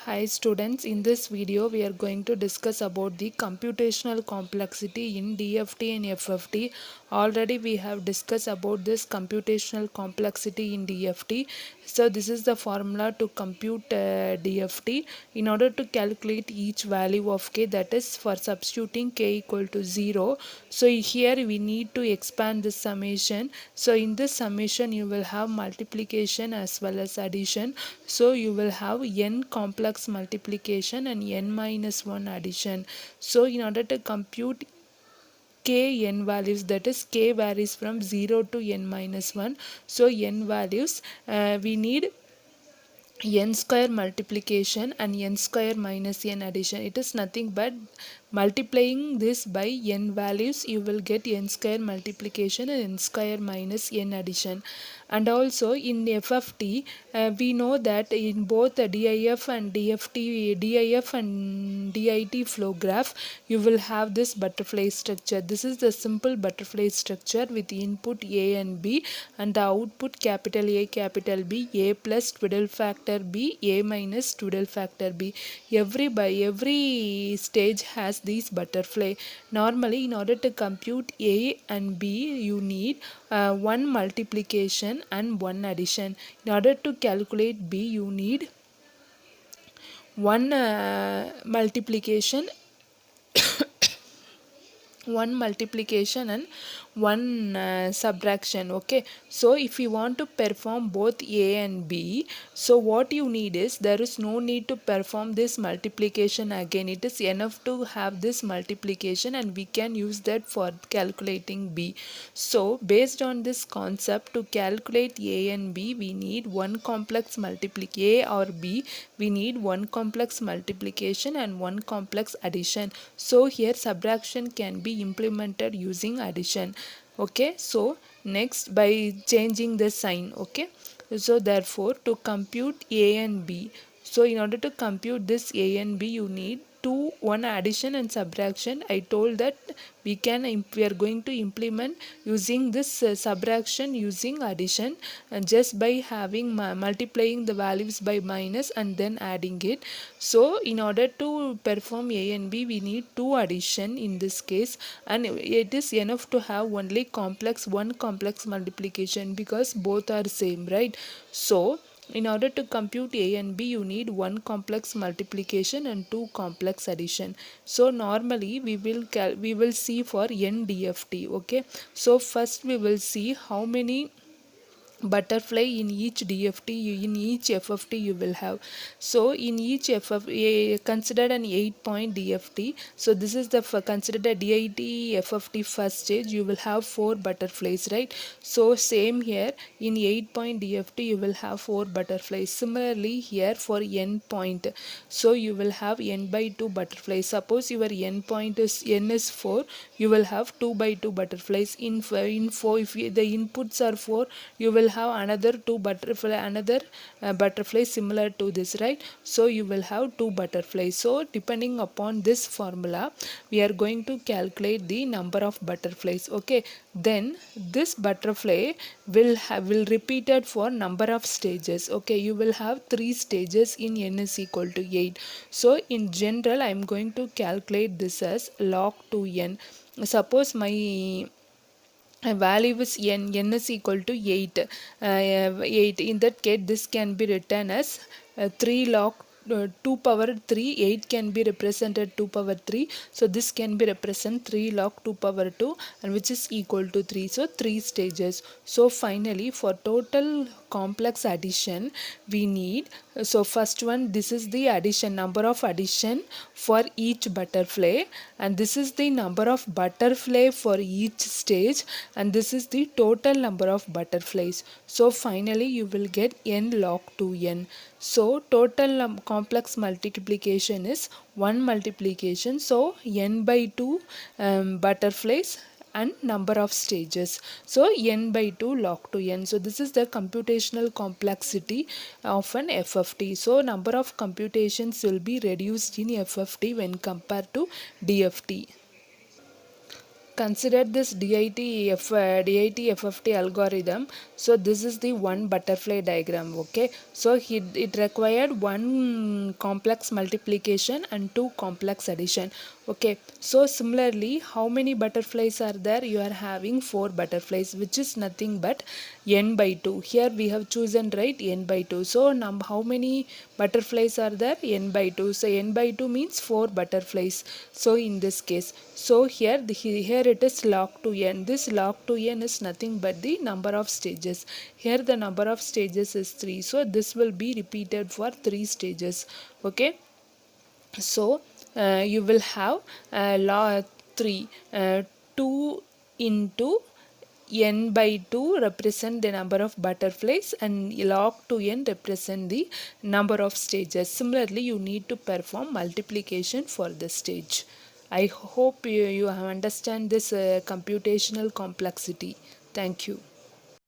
Hi students, in this video we are going to discuss about the computational complexity in DFT and FFT. Already we have discussed about this computational complexity in DFT. So this is the formula to compute DFT in order to calculate each value of k, that is for substituting k equal to 0. So here we need to expand this summation. So in this summation you will have multiplication as well as addition. So you will have n complex multiplication and n minus 1 addition. So in order to compute k n values, that is k varies from 0 to n minus 1. So n values, we need n square multiplication and n square minus n addition. It is nothing but multiplying this by n values, you will get n square multiplication and n square minus n addition. And also in FFT, we know that in both the DIF and DIF and DIT flow graph, you will have this butterfly structure. This is the simple butterfly structure with input A and B and the output capital A, capital B, A plus twiddle factor B, A minus twiddle factor B. Every stage has these butterfly. Normally, in order to compute A and B, you need one multiplication and one addition. In order to calculate B, you need one multiplication and one subtraction. Okay, so if you want to perform both A and B, so what you need is, there is no need to perform this multiplication again. It is enough to have this multiplication and we can use that for calculating B. So based on this concept, to calculate A and B, we need one complex A or B, we need one complex multiplication and one complex addition. So here subtraction can be implemented using addition. Okay, so next, by changing the sign. Okay, so therefore to compute A and B, so in order to compute this A and B, you need one addition and subtraction. I told that we are going to implement using this subtraction using addition, and just by having multiplying the values by minus and then adding it. So in order to perform A and B, we need two addition in this case, and it is enough to have only one complex multiplication because both are same, right? So in order to compute A and B, you need one complex multiplication and two complex addition. So normally we will see for NDFT. Okay, so first we will see how many butterfly in each DFT, in each FFT you will have. So in each FFT, consider an 8-point DFT. So this is the considered a DIT FFT first stage, you will have 4 butterflies, right? So same here, in 8-point DFT you will have 4 butterflies. Similarly here for n point, so you will have n by 2 butterflies. Suppose your n point is n is 4, you will have 2 by 2 butterflies. In 4, if the inputs are 4, you will have another butterfly similar to this, right? So you will have 2 butterflies. So depending upon this formula, we are going to calculate the number of butterflies. Okay, then this butterfly will repeated for number of stages. Okay, you will have 3 stages in n is equal to 8. So in general, I am going to calculate this as log 2n. Suppose my value is n is equal to 8. 8, in that case this can be written as 3 log 2 power 3. 8 can be represented 2 power 3, so this can be represented 3 log 2 power 2, and which is equal to 3. So 3 stages. So finally for total complex addition we need, so first one, this is the addition, number of addition for each butterfly, and this is the number of butterfly for each stage, and this is the total number of butterflies. So finally you will get n log 2n. So total complex multiplication is 1 multiplication, so n by 2 butterflies and number of stages, so n by 2 log 2n. So this is the computational complexity of an FFT. So number of computations will be reduced in FFT when compared to DFT. consider this DIT FFT algorithm. So this is the one butterfly diagram. Okay, so it required one complex multiplication and two complex addition. Okay, so similarly, how many butterflies are there? You are having 4 butterflies, which is nothing but n by 2. Here we have chosen, right, n by 2. So how many butterflies are there? N by 2. So n by 2 means 4 butterflies. So in this case, so here here it is log to n. This log to n is nothing but the number of stages. Here the number of stages is 3. So this will be repeated for 3 stages. Okay, so you will have log 3 2 into n by 2 represent the number of butterflies and log to n represent the number of stages. Similarly, you need to perform multiplication for the stage. I hope you have understand this computational complexity. Thank you.